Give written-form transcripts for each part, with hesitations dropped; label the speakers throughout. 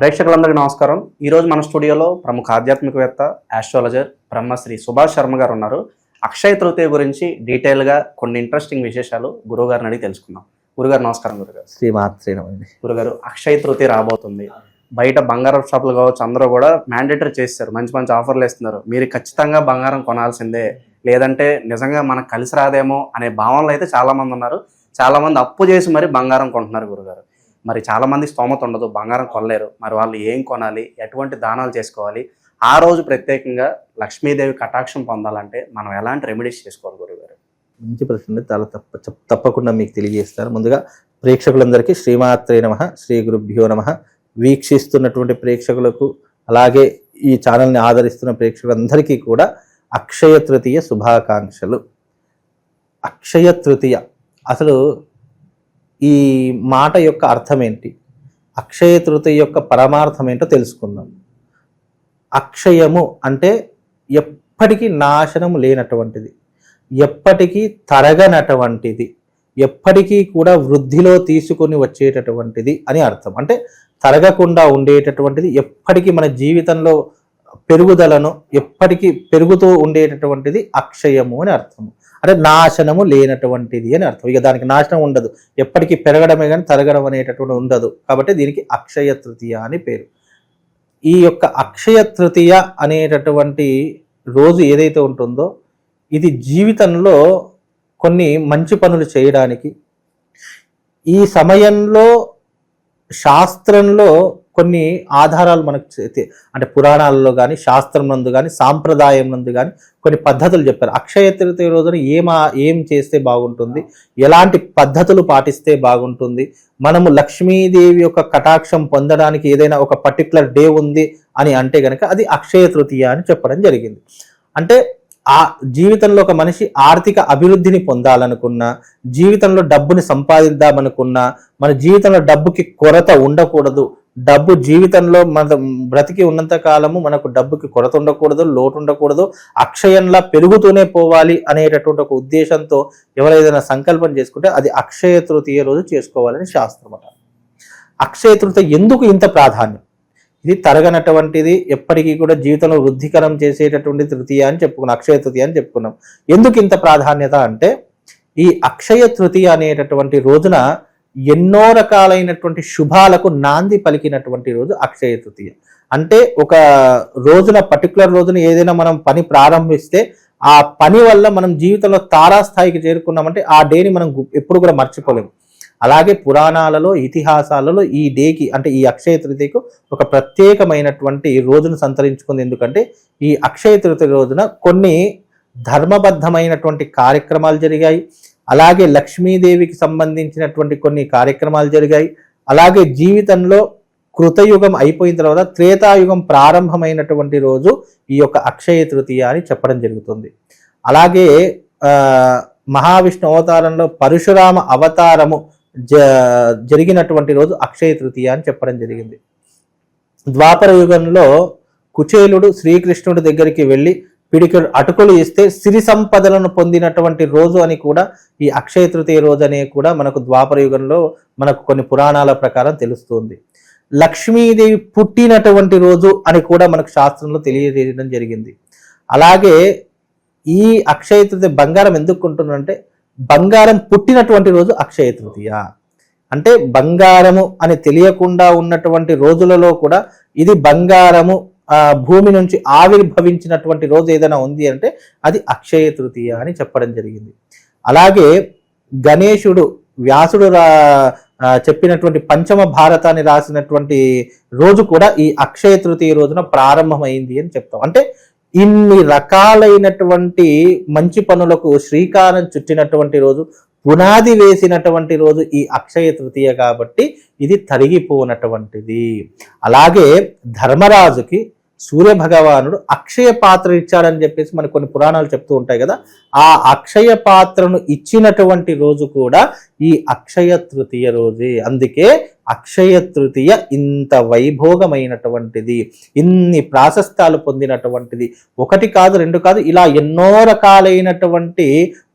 Speaker 1: ప్రేక్షకులందరికీ నమస్కారం. ఈరోజు మన స్టూడియోలో ప్రముఖ ఆధ్యాత్మికవేత్త, ఆస్ట్రాలజర్ బ్రహ్మశ్రీ సుభాష్ శర్మ గారు ఉన్నారు. అక్షయ తృతీయ గురించి డీటెయిల్గా కొన్ని ఇంట్రెస్టింగ్ విశేషాలు గురువుగారిని అడిగి తెలుసుకుందాం. గురుగారు నమస్కారం. గురుగారు
Speaker 2: శ్రీమాత్రేనమండి.
Speaker 1: గురుగారు, అక్షయ తృతీయ రాబోతుంది. బయట బంగారం షాపులు కావచ్చు, అందరూ కూడా మ్యాండేటరీ చేస్తారు, మంచి మంచి ఆఫర్లు ఇస్తున్నారు. మీరు ఖచ్చితంగా బంగారం కొనాల్సిందే, లేదంటే నిజంగా మనకు కలిసి రాదేమో అనే భావనలు అయితే చాలామంది ఉన్నారు. చాలామంది అప్పు చేసి మరి బంగారం కొంటున్నారు. గురుగారు, మరి చాలామంది స్తోమత ఉండదు, బంగారం కొనలేరు. మరి వాళ్ళు ఏం కొనాలి, ఎటువంటి దానాలు చేసుకోవాలి, ఆ రోజు ప్రత్యేకంగా లక్ష్మీదేవి కటాక్షం పొందాలంటే మనం ఎలాంటి రెమెడీస్ చేసుకోవాలి గురుగారు?
Speaker 2: మంచి ప్రశ్న, చాలా తప్పకుండా మీకు తెలియజేస్తాను. ముందుగా ప్రేక్షకులందరికీ శ్రీమాత్రే నమః, శ్రీ గురుభ్యో నమః. వీక్షిస్తున్నటువంటి ప్రేక్షకులకు, అలాగే ఈ ఛానల్ని ఆదరిస్తున్న ప్రేక్షకులందరికీ కూడా అక్షయ తృతీయ శుభాకాంక్షలు. అక్షయ తృతీయ, అసలు ఈ మాట యొక్క అర్థం ఏంటి, అక్షయ తృతీయ యొక్క పరమార్థం ఏంటో తెలుసుకుందాం. అక్షయము అంటే ఎప్పటికీ నాశనము లేనటువంటిది, ఎప్పటికీ తరగనటువంటిది, ఎప్పటికీ కూడా వృద్ధిలో తీసుకొని వచ్చేటటువంటిది అని అర్థం. అంటే తరగకుండా ఉండేటటువంటిది, ఎప్పటికీ మన జీవితంలో పెరుగుదలను ఎప్పటికీ పెరుగుతూ ఉండేటటువంటిది అక్షయము అని అర్థము. అంటే నాశనము లేనటువంటిది అని అర్థం. ఇక దానికి నాశనం ఉండదు, ఎప్పటికీ పెరగడమే కానీ తరగడం అనేటటువంటి ఉండదు. కాబట్టి దీనికి అక్షయ తృతీయ అని పేరు. ఈ యొక్క అక్షయ తృతీయ అనేటటువంటి రోజు ఏదైతే ఉంటుందో, ఇది జీవితంలో కొన్ని మంచి పనులు చేయడానికి, ఈ సమయంలో శాస్త్రంలో కొన్ని ఆధారాలు మనకు అంటే పురాణాలలో కానీ, శాస్త్రం నందు కానీ, సాంప్రదాయం నందు కానీ కొన్ని పద్ధతులు చెప్పారు. అక్షయ తృతీయ రోజున ఏం చేస్తే బాగుంటుంది, ఎలాంటి పద్ధతులు పాటిస్తే బాగుంటుంది, మనము లక్ష్మీదేవి యొక్క కటాక్షం పొందడానికి ఏదైనా ఒక పర్టికులర్ డే ఉంది అని అంటే కనుక అది అక్షయ తృతీయ అని చెప్పడం జరిగింది. అంటే ఆ జీవితంలో ఒక మనిషి ఆర్థిక అభివృద్ధిని పొందాలనుకున్నా, జీవితంలో డబ్బుని సంపాదిద్దామనుకున్నా, మన జీవితంలో డబ్బుకి కొరత ఉండకూడదు, డబ్బు జీవితంలో మన బ్రతికి ఉన్నంత కాలము మనకు డబ్బుకి కొరత ఉండకూడదు, లోటు ఉండకూడదు, అక్షయంలా పెరుగుతూనే పోవాలి అనేటటువంటి ఒక ఉద్దేశంతో ఎవరైనా సంకల్పం చేసుకుంటే అది అక్షయ తృతీయ రోజు చేసుకోవాలని శాస్త్రం అట. అక్షయ తృతీయ ఎందుకు ఇంత ప్రాధాన్యం? ఇది తరగనటువంటిది, ఎప్పటికీ కూడా జీవితంలో వృద్ధికరం చేసేటటువంటి తృతీయ అని చెప్పుకున్నాం, అక్షయ తృతీయ అని చెప్పుకున్నాం. ఎందుకు ఇంత ప్రాధాన్యత అంటే, ఈ అక్షయ తృతీయ అనేటటువంటి రోజున ఎన్నో రకాలైనటువంటి శుభాలకు నాంది పలికినటువంటి రోజు అక్షయ తృతీయ. అంటే ఒక రోజున, పర్టికులర్ రోజున ఏదైనా మనం పని ప్రారంభిస్తే ఆ పని వల్ల మనం జీవితంలో తారాస్థాయికి చేరుకున్నామంటే ఆ డేని మనం ఎప్పుడు కూడా మర్చిపోలేము. అలాగే పురాణాలలో, ఇతిహాసాలలో ఈ డేకి అంటే ఈ అక్షయ తృతీయకు ఒక ప్రత్యేకమైనటువంటి రోజును సంతరించుకుంది. ఎందుకంటే ఈ అక్షయ తృతీయ రోజున కొన్ని ధర్మబద్ధమైనటువంటి కార్యక్రమాలు జరిగాయి, అలాగే లక్ష్మీదేవికి సంబంధించినటువంటి కొన్ని కార్యక్రమాలు జరిగాయి, అలాగే జీవితంలో కృతయుగం అయిపోయిన తర్వాత త్రేతాయుగం ప్రారంభమైనటువంటి రోజు ఈ యొక్క అక్షయ తృతీయ అని చెప్పడం జరుగుతుంది. అలాగే మహావిష్ణు అవతారంలో పరశురామ అవతారము జరిగినటువంటి రోజు అక్షయ తృతీయ అని చెప్పడం జరిగింది. ద్వాపర యుగంలో కుచేలుడు శ్రీకృష్ణుడి దగ్గరికి వెళ్ళి పిడికెడు అటుకులు ఇస్తే సిరి సంపదలను పొందినటువంటి రోజు అని కూడా ఈ అక్షయ తృతీయ రోజు అనే కూడా మనకు ద్వాపర యుగంలో మనకు కొన్ని పురాణాల ప్రకారం తెలుస్తుంది. లక్ష్మీదేవి పుట్టినటువంటి రోజు అని కూడా మనకు శాస్త్రంలో తెలియజేయడం జరిగింది. అలాగే ఈ అక్షయ తృతీయ బంగారం ఎందుకు కొంటున్నారంటే, బంగారం పుట్టినటువంటి రోజు అక్షయ తృతీయ. అంటే బంగారము అని తెలియకుండా ఉన్నటువంటి రోజులలో కూడా ఇది బంగారము భూమి నుంచి ఆవిర్భవించినటువంటి రోజు ఏదైనా ఉంది అంటే అది అక్షయ తృతీయ అని చెప్పడం జరిగింది. అలాగే గణేశుడు, వ్యాసుడు చెప్పినటువంటి పంచమ భారతాన్ని రాసినటువంటి రోజు కూడా ఈ అక్షయ తృతీయ రోజున ప్రారంభమైంది అని చెప్తాం. అంటే ఇన్ని రకాలైనటువంటి మంచి పనులకు శ్రీకారం చుట్టినటువంటి రోజు, పునాది వేసినటువంటి రోజు ఈ అక్షయ తృతీయ కాబట్టి ఇది తరిగిపోనటువంటిది. అలాగే ధర్మరాజుకి సూర్య భగవానుడు అక్షయ పాత్ర ఇచ్చాడని చెప్పేసి మనకు కొన్ని పురాణాలు చెప్తూ ఉంటాయి కదా. ఆ అక్షయ పాత్రను ఇచ్చినటువంటి రోజు కూడా ఈ అక్షయ తృతీయ రోజే. అందుకే అక్షయ తృతీయ ఇంత వైభోగమైనటువంటిది, ఇన్ని ప్రాశస్త్యాలు పొందినటువంటిది. ఒకటి కాదు, రెండు కాదు, ఇలా ఎన్నో రకాలైనటువంటి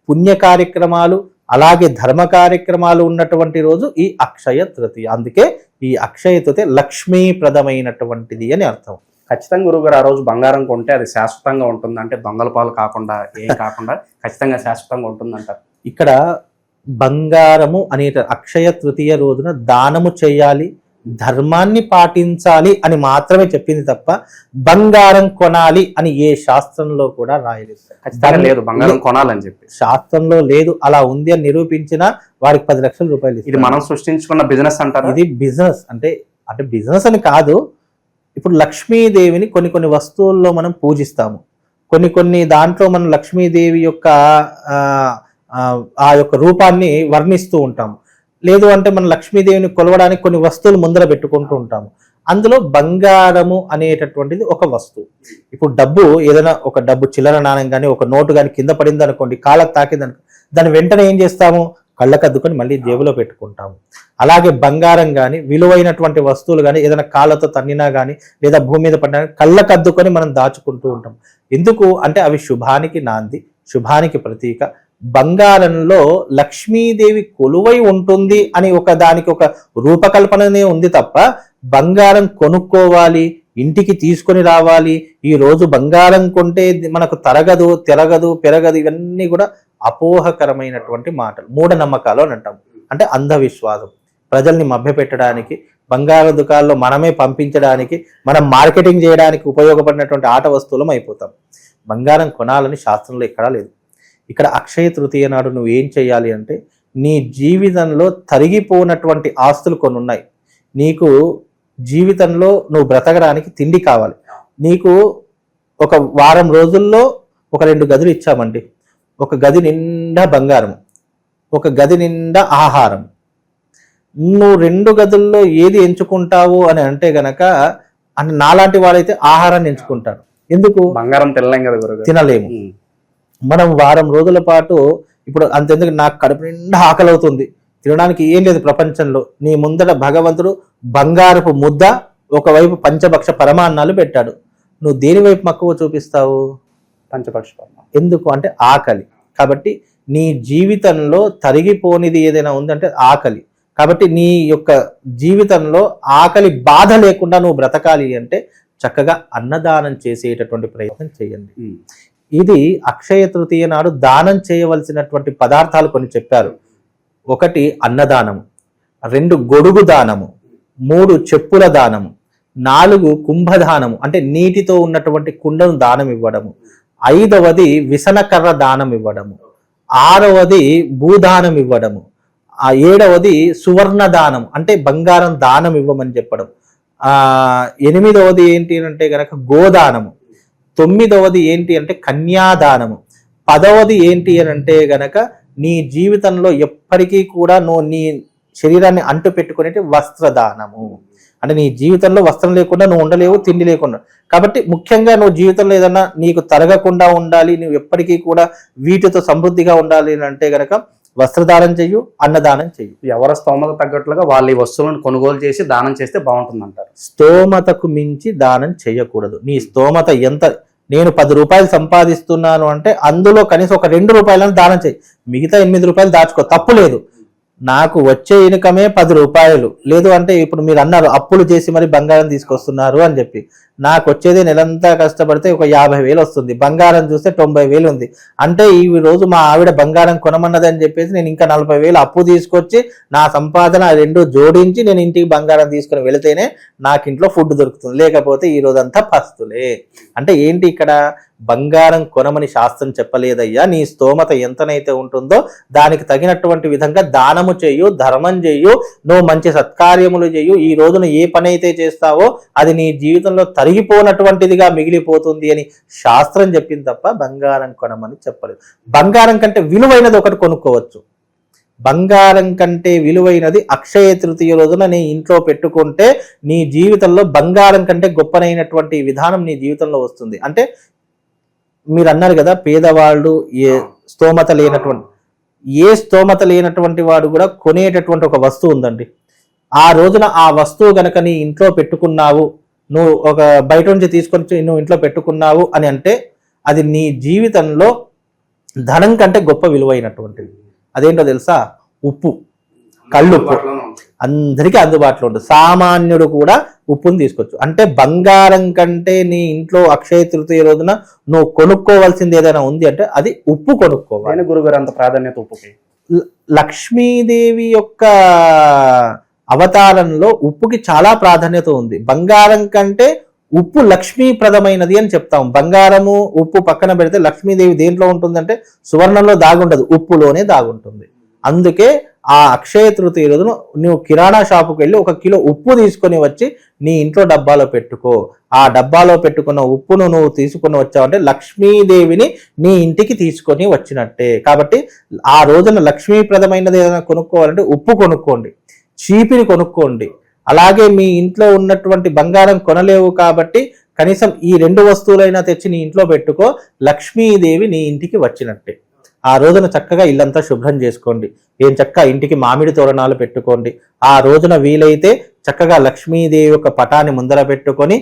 Speaker 2: పుణ్య కార్యక్రమాలు అలాగే ధర్మ కార్యక్రమాలు ఉన్నటువంటి రోజు ఈ అక్షయ తృతీయ. అందుకే ఈ అక్షయ తృతీయ లక్ష్మీప్రదమైనటువంటిది అని అర్థం.
Speaker 1: ఖచ్చితంగా గురువుగారు ఆ రోజు బంగారం కొంటే అది శాశ్వతంగా ఉంటుంది అంటే దొంగల పాలు కాకుండా ఏం కాకుండా ఖచ్చితంగా శాశ్వతంగా ఉంటుంది అంటారు.
Speaker 2: ఇక్కడ బంగారము అనే అక్షయ తృతీయ రోజున దానము చేయాలి, ధర్మాన్ని పాటించాలి అని మాత్రమే చెప్పింది తప్ప బంగారం కొనాలి అని ఏ శాస్త్రంలో కూడా రాయలేదు.
Speaker 1: ఖచ్చితంగా లేదు బంగారం కొనాలని చెప్పి
Speaker 2: శాస్త్రంలో లేదు. అలా ఉంది అని నిరూపించినా వాడికి 10 లక్షల రూపాయలు
Speaker 1: ఇది
Speaker 2: ఇస్తారు.
Speaker 1: మనం సృష్టించుకున్న బిజినెస్ అంటారు.
Speaker 2: ఇది బిజినెస్ అంటే బిజినెస్ అని కాదు. ఇప్పుడు లక్ష్మీదేవిని కొన్ని వస్తువుల్లో మనం పూజిస్తాము, కొన్ని దాంట్లో మనం లక్ష్మీదేవి యొక్క ఆ యొక్క రూపాన్ని వర్ణిస్తూ ఉంటాము. లేదు అంటే మనం లక్ష్మీదేవిని కొలవడానికి కొన్ని వస్తువులు ముందర పెట్టుకుంటూ ఉంటాము. అందులో బంగారము అనేటటువంటిది ఒక వస్తువు. ఇప్పుడు డబ్బు ఏదైనా ఒక డబ్బు చిల్లర నాణ్యం కానీ ఒక నోటు కానీ కింద పడింది అనుకోండి, కాళ్ళకు తాకింది అనుకో, దాన్ని వెంటనే ఏం చేస్తాము, కళ్ళకు అద్దుకొని మళ్ళీ జేబులో పెట్టుకుంటాము. అలాగే బంగారం కానీ విలువైనటువంటి వస్తువులు కానీ ఏదైనా కాళ్ళతో తన్నినా కానీ లేదా భూమి మీద పడినా కళ్ళకు అద్దుకొని మనం దాచుకుంటూ ఉంటాం. ఎందుకు అంటే అవి శుభానికి నాంది, శుభానికి ప్రతీక. బంగారంలో లక్ష్మీదేవి కొలువై ఉంటుంది అని దానికి ఒక రూపకల్పననే ఉంది తప్ప బంగారం కొనుక్కోవాలి, ఇంటికి తీసుకొని రావాలి, ఈ రోజు బంగారం కొంటే మనకు తరగదు, తిరగదు, పెరగదు, ఇవన్నీ కూడా అపోహకరమైనటువంటి మాటలు, మూఢనమ్మకాలు అని అంటాం. అంటే అంధవిశ్వాసం, ప్రజల్ని మభ్యపెట్టడానికి, బంగారు దుకాణాల్లో మనమే పంపించడానికి, మనం మార్కెటింగ్ చేయడానికి ఉపయోగపడినటువంటి ఆట వస్తువులం అయిపోతాం. బంగారం కొనాలని శాస్త్రంలో ఎక్కడా లేదు. ఇక్కడ అక్షయ తృతీయ నాడు నువ్వు ఏం చేయాలి అంటే, నీ జీవితంలో తరిగిపోనటువంటి ఆస్తులు కొన్ని ఉన్నాయి. నీకు జీవితంలో నువ్వు బ్రతకడానికి తిండి కావాలి. నీకు ఒక వారం రోజుల్లో ఒక 2 గదులు ఇచ్చామండి. ఒక గది నిండా బంగారం, ఒక గది నిండా ఆహారం. నువ్వు 2 గదుల్లో ఏది ఎంచుకుంటావు అని అంటే గనక, అంటే నాలాంటి వాడైతే ఆహారాన్ని ఎంచుకుంటాడు. ఎందుకు?
Speaker 1: బంగారం తినలేం కదా గురుగారు.
Speaker 2: తినలేము. మనం వారం రోజుల పాటు ఇప్పుడు అంతెందుకు, నాకు కడుపు నిండా ఆకలి అవుతుంది, తినడానికి ఏం లేదు ప్రపంచంలో. నీ ముందట భగవంతుడు బంగారపు ముద్ద, ఒకవైపు పంచభక్ష పరమాన్నాలు పెట్టాడు. నువ్వు దేని వైపు మక్కువ చూపిస్తావు?
Speaker 1: పంచభక్ష పరమాన్నం.
Speaker 2: ఎందుకు అంటే ఆకలి. కాబట్టి నీ జీవితంలో తరిగిపోనిది ఏదైనా ఉందంటే ఆకలి. కాబట్టి నీ యొక్క జీవితంలో ఆకలి బాధ లేకుండా నువ్వు బ్రతకాలి అంటే చక్కగా అన్నదానం చేసేటటువంటి ప్రయత్నం చేయండి. ఇది అక్షయ తృతీయ నాడు దానం చేయవలసినటువంటి పదార్థాలు కొన్ని చెప్పారు. 1 అన్నదానము, 2 గొడుగు దానము, 3 చెప్పుల దానము, 4 కుంభదానము అంటే నీటితో ఉన్నటువంటి కుండను దానం ఇవ్వడము, 5వది విసనకర్ర దానం ఇవ్వడము, 6వది భూదానం ఇవ్వడము, 7వది సువర్ణ దానం అంటే బంగారం దానం ఇవ్వమని చెప్పడం, 8వది ఏంటి అంటే గనక గోదానము, 9వది ఏంటి అంటే కన్యాదానము, 10వది ఏంటి అని అంటే గనక నీ జీవితంలో ఎప్పటికీ కూడా నువ్వు నీ శరీరాన్ని అంటు పెట్టుకునే వస్త్రదానము. అంటే నీ జీవితంలో వస్త్రం లేకుండా నువ్వు ఉండలేవు, తిండి లేకుండా. కాబట్టి ముఖ్యంగా నువ్వు జీవితంలో ఏదన్నా నీకు తరగకుండా ఉండాలి, నువ్వు ఎప్పటికీ కూడా వీటితో సమృద్ధిగా ఉండాలి అంటే గనక వస్త్రదానం చెయ్యు, అన్నదానం చెయ్యు.
Speaker 1: ఎవరి స్తోమత తగ్గట్లుగా వాళ్ళు ఈ వస్తువులను కొనుగోలు చేసి దానం చేస్తే బాగుంటుంది అంటారు.
Speaker 2: స్తోమతకు మించి దానం చేయకూడదు. నీ స్తోమత ఎంత, నేను 10 రూపాయలు సంపాదిస్తున్నాను అంటే అందులో కనీసం ఒక 2 రూపాయలను దానం చేయి, మిగతా 8 రూపాయలు దాచుకో, తప్పు లేదు. నాకు వచ్చే ఇన్కమే 10 రూపాయలు, లేదు అంటే ఇప్పుడు మీరు అన్నారు అప్పులు చేసి మరి బంగారం తీసుకొస్తున్నారు అని చెప్పి, నాకు వచ్చేది నెలంతా కష్టపడితే ఒక 50,000 వస్తుంది, బంగారం చూస్తే 90,000 ఉంది. అంటే ఈ రోజు మా ఆవిడ బంగారం కొనమన్నది అని చెప్పేసి నేను ఇంకా 40,000 అప్పు తీసుకొచ్చి నా సంపాదన 2 జోడించి నేను ఇంటికి బంగారం తీసుకుని వెళితేనే నాకు ఇంట్లో ఫుడ్ దొరుకుతుంది, లేకపోతే ఈ రోజంతా పస్తులే. అంటే ఏంటి ఇక్కడ, బంగారం కొనమని శాస్త్రం చెప్పలేదయ్యా. నీ స్తోమత ఎంతనైతే ఉంటుందో దానికి తగినటువంటి విధంగా దానము చేయు, ధర్మం చేయు, నువ్వు మంచి సత్కార్యములు చేయు. ఈ రోజున ఏ పని అయితే చేస్తావో అది నీ జీవితంలో తరిగిపోనటువంటిదిగా మిగిలిపోతుంది అని శాస్త్రం చెప్పింది తప్ప బంగారం కొనమని చెప్పలేదు. బంగారం కంటే విలువైనది ఒకటి కొనుక్కోవచ్చు. బంగారం కంటే విలువైనది అక్షయ తృతీయ రోజున నీ ఇంట్లో పెట్టుకుంటే నీ జీవితంలో బంగారం కంటే గొప్పనైనటువంటి విధానం నీ జీవితంలో వస్తుంది. అంటే మీరు అన్నారు కదా, పేదవాళ్ళు ఏ స్తోమత లేనటువంటి వాడు కూడా కొనేటటువంటి ఒక వస్తువు ఉందండి. ఆ రోజున ఆ వస్తువు గనక నీ ఇంట్లో పెట్టుకున్నావు, నువ్వు ఒక బయట నుంచి తీసుకొని నువ్వు ఇంట్లో పెట్టుకున్నావు అని అంటే అది నీ జీవితంలో ధనం కంటే గొప్ప విలువైనటువంటిది. అదేంటో తెలుసా? ఉప్పు, కళ్ళుప్పు. అందరికీ అందుబాటులో ఉంటుంది. సామాన్యుడు కూడా ఉప్పుని తీసుకోవచ్చు. అంటే బంగారం కంటే నీ ఇంట్లో అక్షయ తృతీయ రోజున నువ్వు కొనుక్కోవాల్సింది ఏదైనా ఉంది అంటే అది ఉప్పు కొనుక్కోవాలి.
Speaker 1: గురుగారు అంత ప్రాధాన్యత ఉప్పుకి?
Speaker 2: లక్ష్మీదేవి యొక్క అవతారంలో ఉప్పుకి చాలా ప్రాధాన్యత ఉంది. బంగారం కంటే ఉప్పు లక్ష్మీప్రదమైనది అని చెప్తాం. బంగారము ఉప్పు పక్కన పెడితే లక్ష్మీదేవి దేంట్లో ఉంటుందంటే సువర్ణంలో దాగుండదు, ఉప్పులోనే దాగుంటుంది. అందుకే ఆ అక్షయ తృతీయ రోజున నువ్వు కిరాణా షాపుకి వెళ్ళి 1 కిలో ఉప్పు తీసుకొని వచ్చి నీ ఇంట్లో డబ్బాలో పెట్టుకో. ఆ డబ్బాలో పెట్టుకున్న ఉప్పును నువ్వు తీసుకొని వచ్చావంటే లక్ష్మీదేవిని నీ ఇంటికి తీసుకొని వచ్చినట్టే. కాబట్టి ఆ రోజున లక్ష్మీప్రదమైనది ఏదైనా కొనుక్కోవాలంటే ఉప్పు కొనుక్కోండి, చీపిని కొనుక్కోండి. అలాగే మీ ఇంట్లో ఉన్నటువంటి బంగారం కొనలేవు కాబట్టి కనీసం ఈ 2 వస్తువులైనా తెచ్చి నీ ఇంట్లో పెట్టుకో. లక్ష్మీదేవి నీ ఇంటికి వచ్చినట్టే. ఆ రోజున చక్కగా ఇల్లంతా శుభ్రం చేసుకోండి. ఏం చక్కగా ఇంటికి మామిడి తోరణాలు పెట్టుకోండి. ఆ రోజున వీలైతే చక్కగా లక్ష్మీదేవి యొక్క పటాన్ని ముందర పెట్టుకొని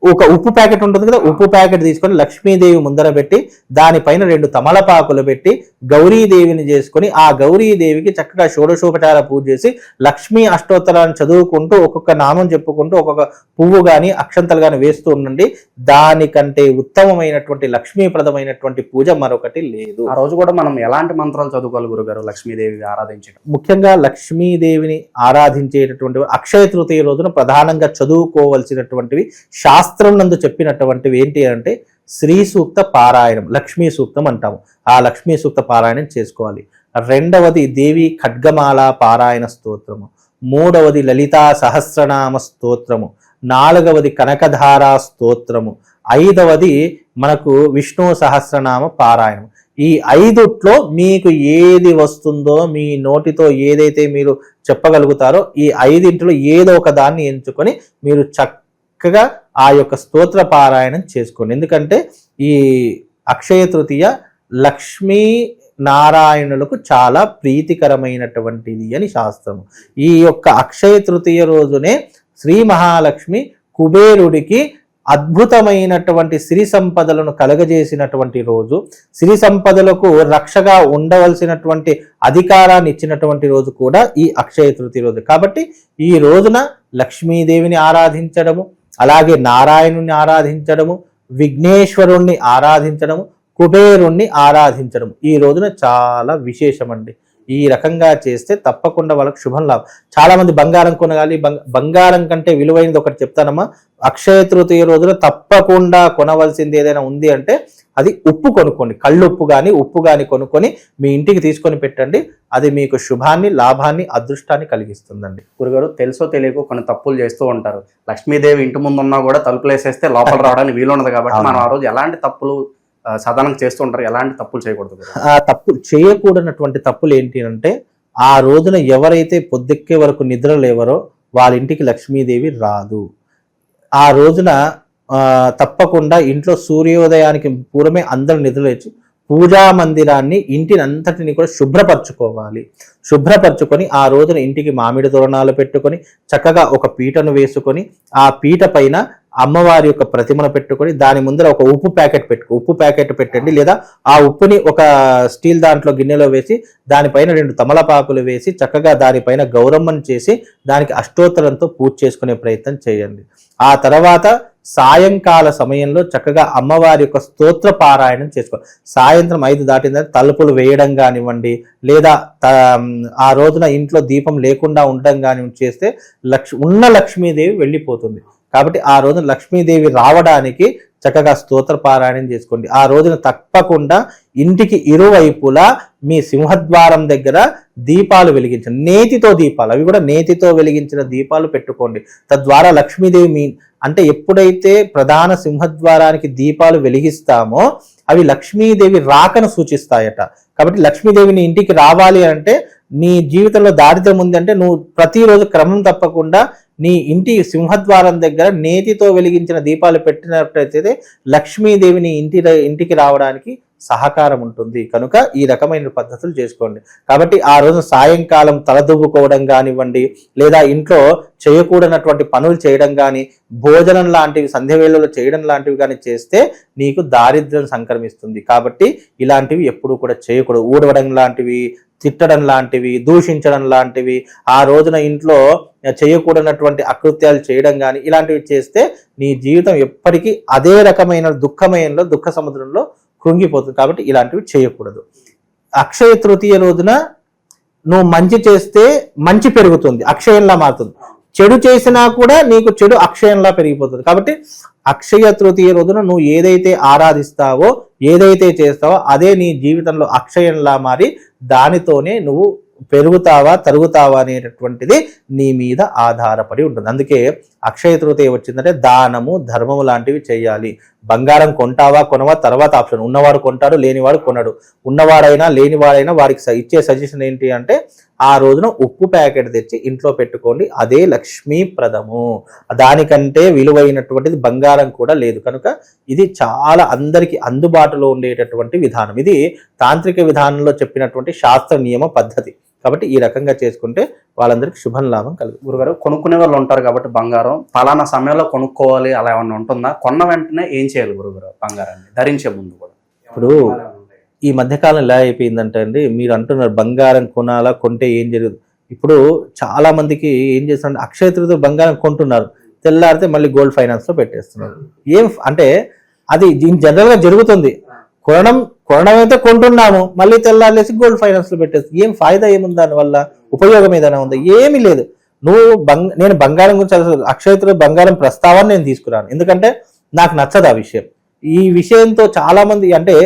Speaker 2: ఒక ఉప్పు ప్యాకెట్ ఉంటుంది కదా, ఉప్పు ప్యాకెట్ తీసుకొని లక్ష్మీదేవి ముందర పెట్టి దానిపైన 2 తమలపాకులు పెట్టి గౌరీదేవిని చేసుకొని ఆ గౌరీదేవికి చక్కగా షోడశోపచార పూజ చేసి లక్ష్మీ అష్టోత్తరాన్ని చదువుకుంటూ ఒక్కొక్క నామం చెప్పుకుంటూ ఒక్కొక్క పువ్వు కానీ అక్షంతలు కానీ వేస్తూ ఉండండి. దానికంటే ఉత్తమమైనటువంటి లక్ష్మీప్రదమైనటువంటి పూజ మరొకటి లేదు.
Speaker 1: ఆ రోజు కూడా మనం ఎలాంటి మంత్రాలు చదువుకోవాలి గురుగారు లక్ష్మీదేవి ఆరాధించడం?
Speaker 2: ముఖ్యంగా లక్ష్మీదేవిని ఆరాధించేటటువంటి అక్షయ తృతీయ రోజున ప్రధానంగా చదువుకోవలసినటువంటివి శాస్త్రం నందు చెప్పినటువంటివి ఏంటి అంటే శ్రీ సూక్త పారాయణం, లక్ష్మీ సూక్తం అంటాము. ఆ లక్ష్మీ సూక్త పారాయణం చేసుకోవాలి. 2వది దేవి ఖడ్గమాల పారాయణ స్తోత్రము, 3వది లలితా సహస్రనామ స్తోత్రము, 4వది కనకధారా స్తోత్రము, 5వది మనకు విష్ణు సహస్రనామ పారాయణం. ఈ 5ట్లో మీకు ఏది వస్తుందో మీ నోటితో ఏదైతే మీరు చెప్పగలుగుతారో ఈ 5 ఏదో ఒక దాన్ని ఎంచుకొని మీరు చక్కగా ఆ యొక్క స్తోత్ర పారాయణం చేసుకోండి. ఎందుకంటే ఈ అక్షయ తృతీయ లక్ష్మీ నారాయణులకు చాలా ప్రీతికరమైనటువంటిది అని శాస్త్రం. ఈ యొక్క అక్షయ తృతీయ రోజునే శ్రీ మహాలక్ష్మి కుబేరుడికి అద్భుతమైనటువంటి సిరి సంపదలను కలగజేసినటువంటి రోజు, సిరి సంపదలకు రక్షగా ఉండవలసినటువంటి అధికారాన్ని ఇచ్చినటువంటి రోజు కూడా ఈ అక్షయ తృతీయ రోజు. కాబట్టి ఈ రోజున లక్ష్మీదేవిని ఆరాధించడము, అలాగే నారాయణుని ఆరాధించడము, విఘ్నేశ్వరుణ్ణి ఆరాధించడము, కుబేరుణ్ణి ఆరాధించడం ఈ రోజున చాలా విశేషమండి. ఈ రకంగా చేస్తే తప్పకుండా వాళ్ళకి శుభం లాభం. చాలా మంది బంగారం కొనగాలి, బంగారం కంటే విలువైనది ఒకటి చెప్తానమ్మా. అక్షయ తృతీయ రోజున తప్పకుండా కొనవలసింది ఏదైనా ఉంది అంటే అది ఉప్పు కొనుక్కోండి. కళ్ళుప్పు కానీ ఉప్పు కానీ కొనుక్కొని మీ ఇంటికి తీసుకొని పెట్టండి. అది మీకు శుభాన్ని, లాభాన్ని, అదృష్టాన్ని కలిగిస్తుందండి.
Speaker 1: గురుగారు తెలుసో తెలియకో కొన్ని తప్పులు చేస్తూ ఉంటారు. లక్ష్మీదేవి ఇంటి ముందు ఉన్నా కూడా తలుపులు వేసేస్తే లోపల రావడానికి వీలుండదు. కాబట్టి మనం ఆ రోజు ఎలాంటి తప్పులు సాధారణంగా చేస్తూ ఉంటారు, ఎలాంటి తప్పులు చేయకూడదు?
Speaker 2: ఆ తప్పులు చేయకూడనటువంటి తప్పులు ఏంటి అంటే ఆ రోజున ఎవరైతే పొద్దెక్కే వరకు నిద్ర లేవరో వాళ్ళ ఇంటికి లక్ష్మీదేవి రాదు. ఆ రోజున తప్పకుండా ఇంట్లో సూర్యోదయానికి పూర్వమే అందరూ నిద్రలేచి పూజా మందిరాన్ని ఇంటిని అంతటిని కూడా శుభ్రపరచుకోవాలి. శుభ్రపరచుకొని ఆ రోజున ఇంటికి మామిడి తోరణాలు పెట్టుకొని చక్కగా ఒక పీటను వేసుకొని ఆ పీట పైన అమ్మవారి యొక్క ప్రతిమను పెట్టుకొని దాని ముందర ఒక ఉప్పు ప్యాకెట్ పెట్టండి. లేదా ఆ ఉప్పుని ఒక స్టీల్ దాంట్లో గిన్నెలో వేసి దానిపైన 2 తమలపాకులు వేసి చక్కగా దానిపైన గౌరమ్మను చేసి దానికి అష్టోత్తరంతో పూజ చేసుకునే ప్రయత్నం చేయండి. ఆ తర్వాత సాయంకాల సమయంలో చక్కగా అమ్మవారి యొక్క స్తోత్ర పారాయణం చేసుకోవాలి. సాయంత్రం 5 దాటిన తలుపులు వేయడం కానివ్వండి, లేదా ఆ రోజున ఇంట్లో దీపం లేకుండా ఉండడం కానివ్వండి చేస్తే ఉన్న లక్ష్మీదేవి వెళ్ళిపోతుంది. కాబట్టి ఆ రోజున లక్ష్మీదేవి రావడానికి చక్కగా స్తోత్ర పారాయణం చేసుకోండి. ఆ రోజున తప్పకుండా ఇంటికి ఇరువైపులా మీ సింహద్వారం దగ్గర దీపాలు వెలిగించండి. నేతితో దీపాలు, అవి కూడా నేతితో వెలిగించిన దీపాలు పెట్టుకోండి. తద్వారా లక్ష్మీదేవి అంటే ఎప్పుడైతే ప్రధాన సింహద్వారానికి దీపాలు వెలిగిస్తామో అవి లక్ష్మీదేవి రాకను సూచిస్తాయట. కాబట్టి లక్ష్మీదేవిని ఇంటికి రావాలి అంటే నీ జీవితంలో దారిద్ర్యం ఉంది అంటే నువ్వు ప్రతిరోజు క్రమం తప్పకుండా నీ ఇంటి సింహద్వారం దగ్గర నేతితో వెలిగించిన దీపాలు పెట్టినట్లయితే లక్ష్మీదేవిని ఇంటికి రావడానికి సహకారం ఉంటుంది. కనుక ఈ రకమైన పద్ధతులు చేసుకోండి. కాబట్టి ఆ రోజు సాయంకాలం తలదువ్వుకోవడం కానివ్వండి, లేదా ఇంట్లో చేయకూడనటువంటి పనులు చేయడం కానీ, భోజనం లాంటివి సంధ్య వేళలో చేయడం లాంటివి కానీ చేస్తే నీకు దారిద్ర్యం సంక్రమిస్తుంది. కాబట్టి ఇలాంటివి ఎప్పుడూ కూడా చేయకూడదు. ఊడవడం లాంటివి, తిట్టడం లాంటివి, దూషించడం లాంటివి, ఆ రోజున ఇంట్లో చేయకూడనటువంటి అకృత్యాలు చేయడం కానీ ఇలాంటివి చేస్తే నీ జీవితం ఎప్పటికీ అదే రకమైన దుఃఖ సముద్రంలో కృంగిపోతుంది. కాబట్టి ఇలాంటివి చేయకూడదు. అక్షయ తృతీయ రోజున నువ్వు మంచి చేస్తే మంచి పెరుగుతుంది, అక్షయంలా మారుతుంది. చెడు చేసినా కూడా నీకు చెడు అక్షయంలా పెరిగిపోతుంది. కాబట్టి అక్షయ తృతీయ రోజున నువ్వు ఏదైతే ఆరాధిస్తావో, ఏదైతే చేస్తావో అదే నీ జీవితంలో అక్షయంలా మారి దానితోనే నువ్వు పెరుగుతావా తరుగుతావా అనేటటువంటిది నీ మీద ఆధారపడి ఉంటుంది. అందుకే అక్షయ తృతీయ వచ్చిందంటే దానము ధర్మము లాంటివి చేయాలి. బంగారం కొంటావా కొనవా తర్వాత ఆప్షన్. ఉన్నవాడు కొంటాడు, లేనివాడు కొనడు. ఉన్నవాడైనా లేనివాడైనా వారికి ఇచ్చే సజెషన్ ఏంటి అంటే ఆ రోజున ఉప్పు ప్యాకెట్ తెచ్చి ఇంట్లో పెట్టుకోండి, అదే లక్ష్మీప్రదము. దానికంటే విలువైనటువంటిది బంగారం కూడా లేదు. కనుక ఇది చాలా అందరికీ అందుబాటులో ఉండేటటువంటి విధానం. ఇది తాంత్రిక విధానంలో చెప్పినటువంటి శాస్త్ర నియమ పద్ధతి. కాబట్టి ఈ రకంగా చేసుకుంటే వాళ్ళందరికీ శుభం లాభం కలుగుతుంది.
Speaker 1: గురుగారు, కొనుక్కునే వాళ్ళు ఉంటారు కాబట్టి బంగారం పలానా సమయంలో కొనుక్కోవాలి అలా ఏమన్నా ఉంటుందా? కొన్న వెంటనే ఏం చేయాలి గురుగారు బంగారాన్ని ధరించే ముందు కూడా?
Speaker 2: ఇప్పుడు ఈ మధ్యకాలం ఎలా అయిపోయిందంటే అండి, మీరు అంటున్నారు బంగారం కొనాలా, కొంటే ఏం జరుగుతుంది. ఇప్పుడు చాలా మందికి ఏం చేస్తున్నారు, అక్షయ తృతీయ బంగారం కొంటున్నారు, తెల్లారితే మళ్ళీ గోల్డ్ ఫైనాన్స్ లో పెట్టేస్తున్నారు. ఏం అంటే అది జనరల్ గా జరుగుతుంది. కొనడం అయితే కొంటున్నాము, మళ్ళీ తెల్లారేసి గోల్డ్ ఫైనాన్స్ లో పెట్టేస్తుంది. ఏం ఫాయిదా ఏముంది దానివల్ల? ఉపయోగం ఏదైనా ఉందా? ఏమీ లేదు. నేను బంగారం గురించి అక్షయ తృతీయ బంగారం ప్రస్తావాన్ని నేను తీసుకున్నాను, ఎందుకంటే నాకు నచ్చదు ఆ విషయం. ఈ విషయంతో చాలా మంది అంటే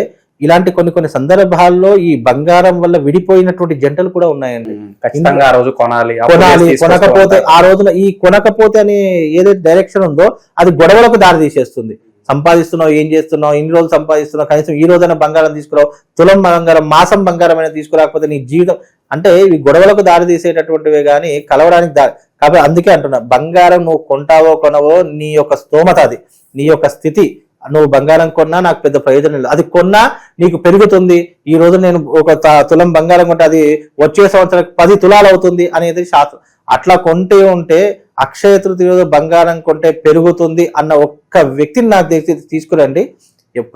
Speaker 2: ఇలాంటి కొన్ని సందర్భాల్లో ఈ బంగారం వల్ల విడిపోయినటువంటి జంటలు కూడా ఉన్నాయండి.
Speaker 1: ఖచ్చితంగా ఆ రోజు కొనాలి,
Speaker 2: కొనకపోతే ఆ రోజున ఈ కొనకపోతే అనే ఏదైతే డైరెక్షన్ ఉందో అది గొడవలకు దారి తీసేస్తుంది. సంపాదిస్తున్నావు, ఏం చేస్తున్నావు, ఇన్ని రోజులు సంపాదిస్తున్నావు, కనీసం ఈ రోజైనా బంగారం తీసుకురావు, తులం బంగారం మాసం బంగారం అయినా తీసుకురాకపోతే నీ జీవితం అంటే ఇవి గొడవలకు దారి తీసేటటువంటివే కానీ కలవడానికి దారి. కాబట్టి అందుకే అంటున్నా, బంగారం నువ్వు కొంటావో కొనవో నీ యొక్క స్తోమత, అది నీ యొక్క స్థితి. నువ్వు బంగారం కొన్నా నాకు పెద్ద ప్రయోజనం లేదు, అది కొన్నా నీకు పెరుగుతుంది. ఈ రోజు నేను ఒక తులం బంగారం కొంటే అది వచ్చే సంవత్సరం 10 తులాలు అవుతుంది అనేది శాస్త్రం. అట్లా కొంటే ఉంటే అక్షయ తృతీయ రోజు బంగారం కొంటే పెరుగుతుంది అన్న ఒక్క వ్యక్తిని నాకు తీసుకురండి,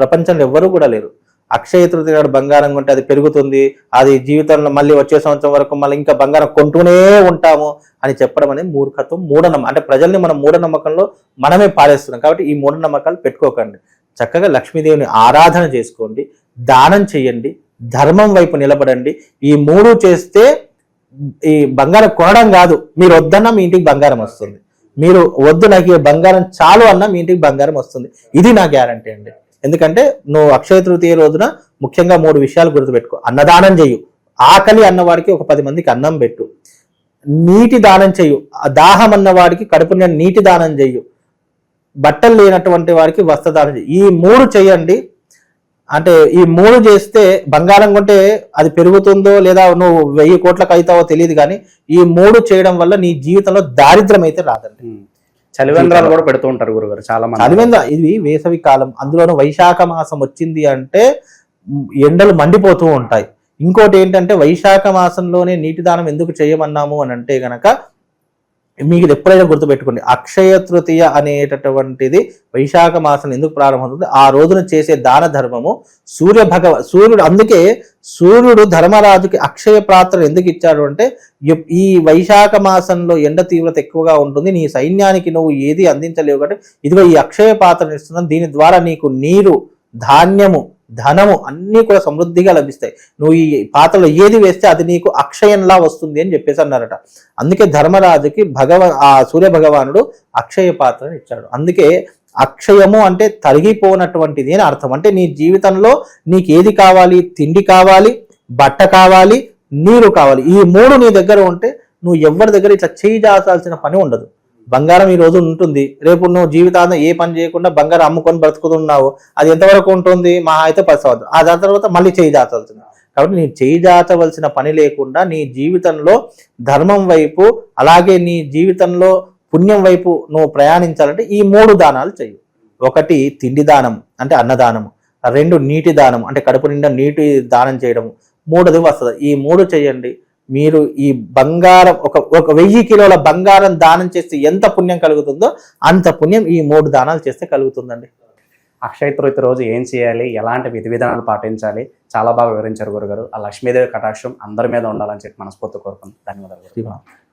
Speaker 2: ప్రపంచంలో ఎవ్వరూ కూడా లేరు. అక్షయ తృతీయ నాడు బంగారం కొంటే అది పెరుగుతుంది, అది జీవితంలో మళ్ళీ వచ్చే సంవత్సరం వరకు మళ్ళీ ఇంకా బంగారం కొంటూనే ఉంటాము అని చెప్పడం అనేది మూర్ఖత్వం, మూఢనమ్మకం. అంటే ప్రజల్ని మనం మూఢనమ్మకంలో మనమే పారేస్తున్నాం. కాబట్టి ఈ మూఢనమ్మకాలు పెట్టుకోకండి. చక్కగా లక్ష్మీదేవిని ఆరాధన చేసుకోండి, దానం చేయండి, ధర్మం వైపు నిలబడండి. ఈ 3 చేస్తే ఈ బంగారం కొనడం కాదు, మీరు వద్దన్నా మీ ఇంటికి బంగారం వస్తుంది. మీరు వద్దు నాకు ఈ బంగారం చాలు అన్నా మీ ఇంటికి బంగారం వస్తుంది. ఇది నా గ్యారంటీ అండి. ఎందుకంటే నువ్వు అక్షయ తృతీయ రోజున ముఖ్యంగా 3 విషయాలు గుర్తుపెట్టుకో. అన్నదానం చెయ్యు, ఆకలి అన్నవాడికి ఒక 10 మందికి అన్నం పెట్టు. నీటి దానం చెయ్యు, దాహం అన్నవాడికి కడుపు నిండా నీటి దానం చెయ్యు. బట్టలు లేనటువంటి వారికి వస్త్రదానం చెయ్యి. ఈ 3 చెయ్యండి. అంటే ఈ 3 చేస్తే బంగారం కొంటే అది పెరుగుతుందో లేదా నువ్వు 1000 కోట్లకు అవుతావో తెలియదు, కానీ ఈ 3 చేయడం వల్ల నీ జీవితంలో దారిద్ర్యం అయితే రాదండి.
Speaker 1: చలివేంద్రాలు కూడా పెడుతూ ఉంటారు గురుగారు చాలా మంది.
Speaker 2: చలివేంద్ర ఇది వేసవి కాలం, అందులోనూ వైశాఖ మాసం వచ్చింది అంటే ఎండలు మండిపోతూ ఉంటాయి. ఇంకోటి ఏంటంటే వైశాఖ మాసంలోనే నీటి దానం ఎందుకు చేయమన్నాము అని అంటే గనక మీకు ఎప్పుడైనా గుర్తుపెట్టుకోండి, అక్షయ తృతీయ అనేటటువంటిది వైశాఖ మాసం ఎందుకు ప్రారంభమవుతుంది, ఆ రోజున చేసే దాన ధర్మము సూర్యుడు. అందుకే సూర్యుడు ధర్మరాజుకి అక్షయ పాత్రను ఎందుకు ఇచ్చాడు అంటే, ఈ వైశాఖ మాసంలో ఎండ తీవ్రత ఎక్కువగా ఉంటుంది, నీ సైన్యానికి నువ్వు ఏది అందించలేవు కాబట్టి ఇదిగో ఈ అక్షయ పాత్రను ఇస్తున్నాను, దీని ద్వారా నీకు నీరు, ధాన్యము, ధనము అన్నీ కూడా సమృద్ధిగా లభిస్తాయి. నువ్వు ఈ పాత్రలో ఏది వేస్తే అది నీకు అక్షయంలా వస్తుంది అని చెప్పేసి అన్నారట. అందుకే ధర్మరాజుకి ఆ సూర్య భగవానుడు అక్షయ పాత్రను ఇచ్చాడు. అందుకే అక్షయము అంటే తరిగిపోనటువంటిది అని అర్థం. అంటే నీ జీవితంలో నీకు ఏది కావాలి, తిండి కావాలి, బట్ట కావాలి, నీరు కావాలి, ఈ 3 నీ దగ్గర ఉంటే నువ్వు ఎవరి దగ్గర ఇట్లా చేయి దాచాల్సిన పని ఉండదు. బంగారం ఈ రోజు ఉంటుంది, రేపు నువ్వు జీవితాంతం ఏ పని చేయకుండా బంగారం అమ్ముకొని బ్రతుకుతున్నావు, అది ఎంతవరకు ఉంటుంది, మహా అయితే 10 సంవత్సరాలు, ఆ దాని తర్వాత మళ్ళీ చేయి దాచాల్సింది. కాబట్టి నీ చేయి దాచవలసిన పని లేకుండా నీ జీవితంలో ధర్మం వైపు అలాగే నీ జీవితంలో పుణ్యం వైపు నువ్వు ప్రయాణించాలంటే ఈ 3 దానాలు చెయ్యి. 1 తిండి దానం అంటే అన్నదానము, 2 నీటి దానం అంటే కడుపు నిండా నీటి దానం చేయడము, 3ది వస్తుంది. ఈ 3 చేయండి. మీరు ఈ బంగారం ఒక 1000 కిలోల బంగారం దానం చేస్తే ఎంత పుణ్యం కలుగుతుందో అంత పుణ్యం ఈ 3 దానాలు చేస్తే కలుగుతుందండి.
Speaker 1: అక్షయ తృతీయ రోజు ఏం చేయాలి, ఎలాంటి విధి విధానాలు పాటించాలి, చాలా బాగా వివరించారు గురుగారు. ఆ లక్ష్మీదేవి కటాక్షం అందరి మీద ఉండాలని చెప్పి మనస్ఫూర్తి కోరుకుంటున్నాను. ధన్యవాదాలు.
Speaker 2: శ్రీమాత్రే.